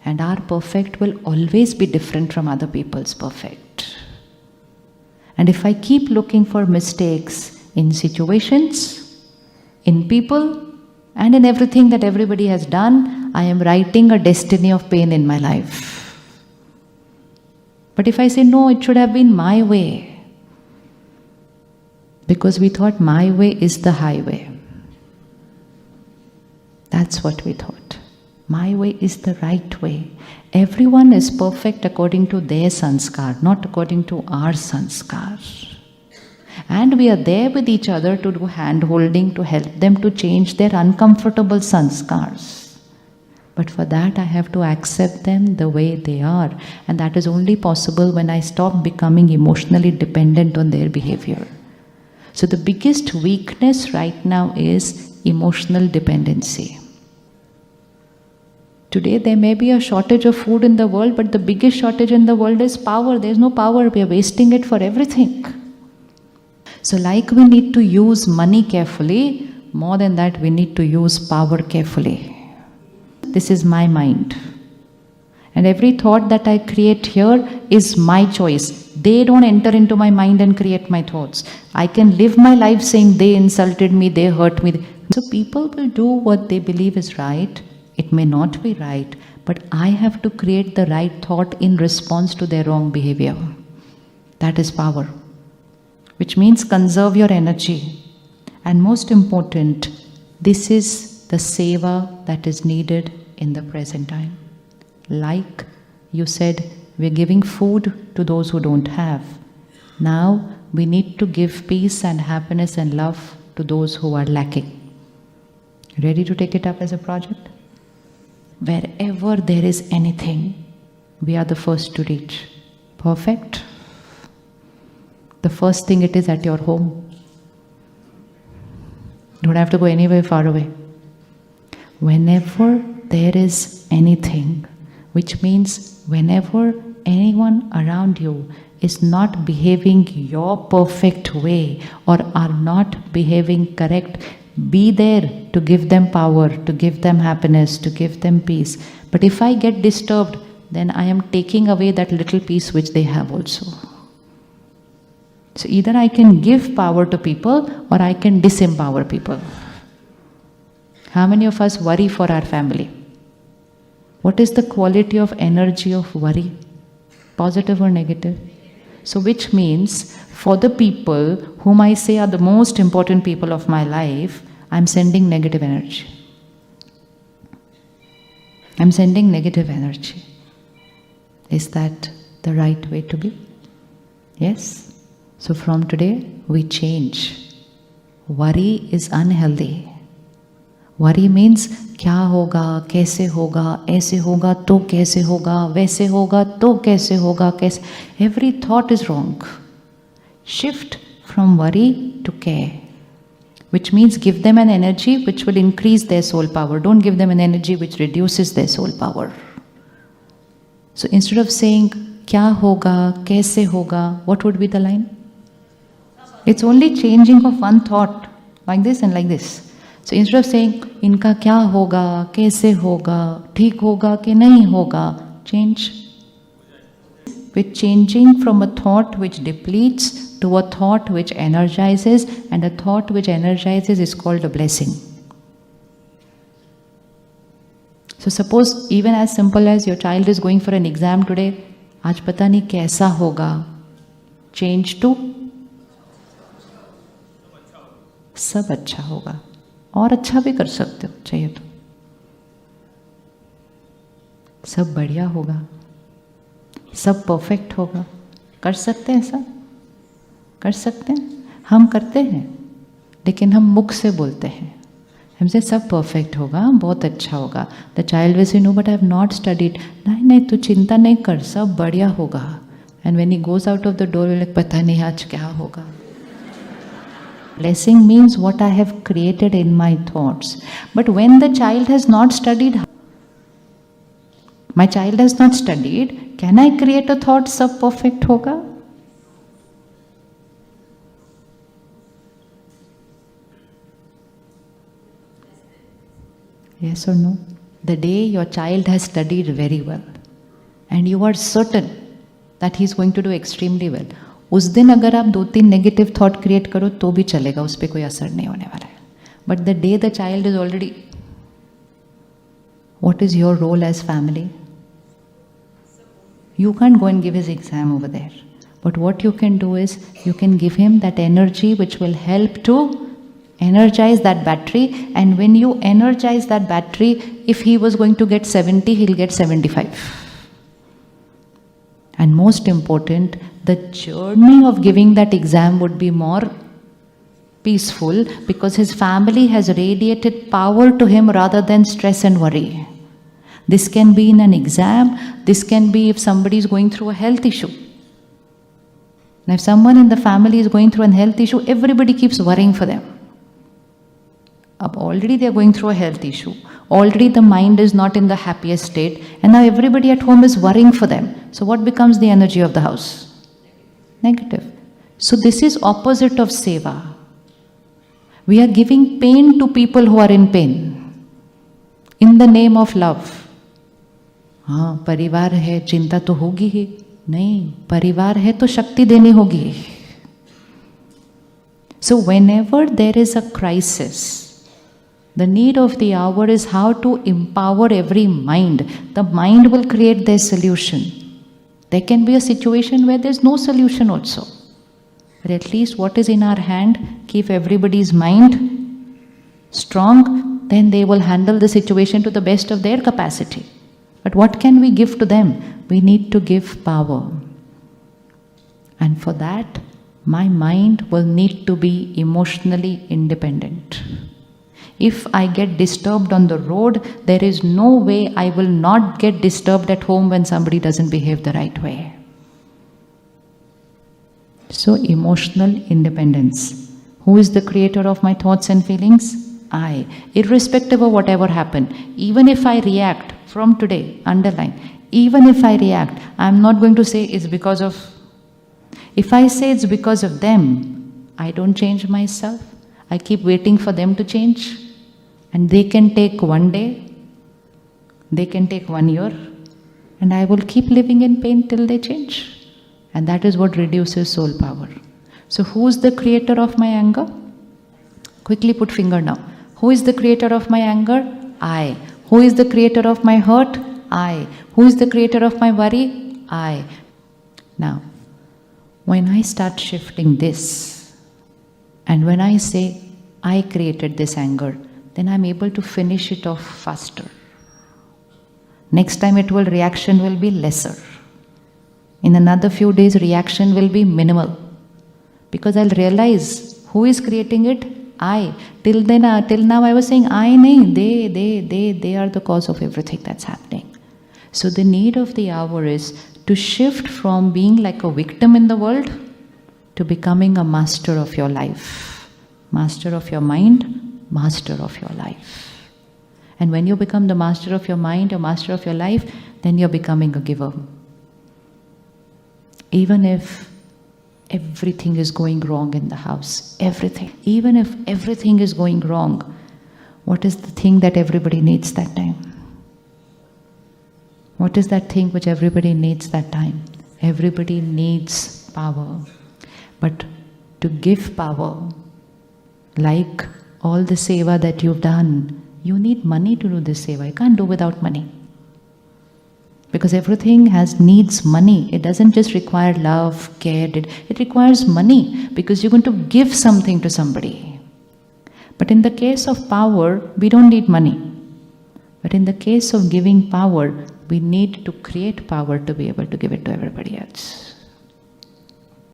And our perfect will always be different from other people's perfect. And if I keep looking for mistakes in situations, in people, and in everything that everybody has done, I am writing a destiny of pain in my life. But if I say, no, it should have been my way, because we thought my way is the highway. That's what we thought. My way is the right way. Everyone is perfect according to their sanskar, not according to our sanskar. And we are there with each other to do hand-holding, to help them to change their uncomfortable sanskars. But for that, I have to accept them the way they are. And that is only possible when I stop becoming emotionally dependent on their behavior. So the biggest weakness right now is emotional dependency. Today there may be a shortage of food in the world, but the biggest shortage in the world is power. There is no power. We are wasting it for everything. So like we need to use money carefully, more than that we need to use power carefully. This is my mind. And every thought that I create here is my choice. They don't enter into my mind and create my thoughts. I can live my life saying they insulted me, they hurt me. So people will do what they believe is right. It may not be right, but I have to create the right thought in response to their wrong behavior. That is power. Which means conserve your energy. And most important, this is the seva that is needed in the present time. Like you said, we're giving food to those who don't have. Now we need to give peace and happiness and love to those who are lacking. Ready to take it up as a project? Wherever there is anything, we are the first to reach. Perfect? The first thing it is at your home. Don't have to go anywhere far away. Whenever there is anything, which means whenever anyone around you is not behaving your perfect way or are not behaving correct, be there to give them power, to give them happiness, to give them peace. But if I get disturbed, then I am taking away that little peace which they have also. So either I can give power to people or I can disempower people. How many of us worry for our family? What is the quality of energy of worry? Positive or negative? So which means for the people whom I say are the most important people of my life, I'm sending negative energy. I'm sending negative energy. Is that the right way to be? Yes? So from today, we change. Worry is unhealthy. Worry means, क्या होगा, कैसे होगा, ऐसे होगा तो कैसे होगा, वैसे होगा तो कैसे होगा, कैसे. Every thought is wrong. Shift from worry to care. Which means give them an energy which will increase their soul power. Don't give them an energy which reduces their soul power. So instead of saying, क्या होगा, कैसे होगा, what would be the line? It's only changing of one thought, like this and like this. So instead of saying, इनका क्या होगा, कैसे होगा, ठीक होगा कि नहीं होगा, change. With changing from a thought which depletes to a thought which energizes, and a thought which energizes is called a blessing. So suppose even as simple as your child is going for an exam today, आज पता नहीं कैसा होगा, change to सब अच्छा होगा, और अच्छा भी कर सकते हो चाहिए तो, सब बढ़िया होगा, सब परफेक्ट होगा. कर सकते हैं सब? कर सकते हैं? हम करते हैं, लेकिन हम मुख से बोलते हैं. हमसे सब परफेक्ट होगा, बहुत अच्छा होगा. The child will say, no but I have not studied. नहीं नहीं, तू चिंता नहीं कर, सब बढ़िया होगा. And when he goes out of the door, will पता नहीं आज क्या होगा. Blessing means what I have created in my thoughts. But when the child has not studied, my child has not studied, can I create a thought sab perfect hoga? Yes or no? the day your child has studied very well and you are certain that he is going to do extremely well, उस दिन अगर आप 2-3 negative thought create करो तो भी चलेगा, उस पर कोई असर नहीं होने वाला है. But the day the child is already, what is your role as family? You can't go and give his exam over there. But what you can do is, you can give him that energy which will help to energize that battery. And when you energize that battery, if he was going to get 70, he'll get 75. And most important, the journey of giving that exam would be more peaceful because his family has radiated power to him rather than stress and worry. This can be in an exam, this can be if somebody is going through a health issue. Now, if someone in the family is going through a health issue, everybody keeps worrying for them. Already they are going through a health issue. Already the mind is not in the happiest state. And now everybody at home is worrying for them. So what becomes the energy of the house? Negative. So this is opposite of seva. We are giving pain to people who are in pain. In the name of love. हाँ, परिवार है, चिंता तो होगी ही. नहीं, परिवार है तो शक्ति देनी होगी. So whenever there is a crisis, the need of the hour is how to empower every mind. The mind will create their solution. There can be a situation where there is no solution also. But at least what is in our hand, keep everybody's mind strong, then they will handle the situation to the best of their capacity. But what can we give to them? We need to give power. And for that, my mind will need to be emotionally independent. If I get disturbed on the road, there is no way I will not get disturbed at home when somebody doesn't behave the right way. So, emotional independence. Who is the creator of my thoughts and feelings? I. Irrespective of whatever happened, even if I react from today, underline, even if I react, I'm not going to say it's because of. If I say it's because of them, I don't change myself. I keep waiting for them to change. And they can take one day, they can take 1 year, and I will keep living in pain till they change. And that is what reduces soul power. So who is the creator of my anger? Quickly put finger now. Who is the creator of my anger? I. Who is the creator of my hurt? I. Who is the creator of my worry? I. Now, when I start shifting this, and when I say, I created this anger, then I'm able to finish it off faster. Next time reaction will be lesser. In another few days, reaction will be minimal. Because I'll realize who is creating it? I. Till now I was saying I nahi, they are the cause of everything that's happening. So the need of the hour is to shift from being like a victim in the world to becoming a master of your life. Master of your mind, master of your life. And when you become the master of your mind or master of your life, then you're becoming a giver. Even if everything is going wrong in the house, everything, even if everything is going wrong, what is the thing that everybody needs that time? What is that thing which everybody needs that time? Everybody needs power. But to give power, like all the seva that you've done, you need money to do this seva. You can't do without money. Because everything needs money. It doesn't just require love, care. It requires money because you're going to give something to somebody. But in the case of power, we don't need money. But in the case of giving power, we need to create power to be able to give it to everybody else.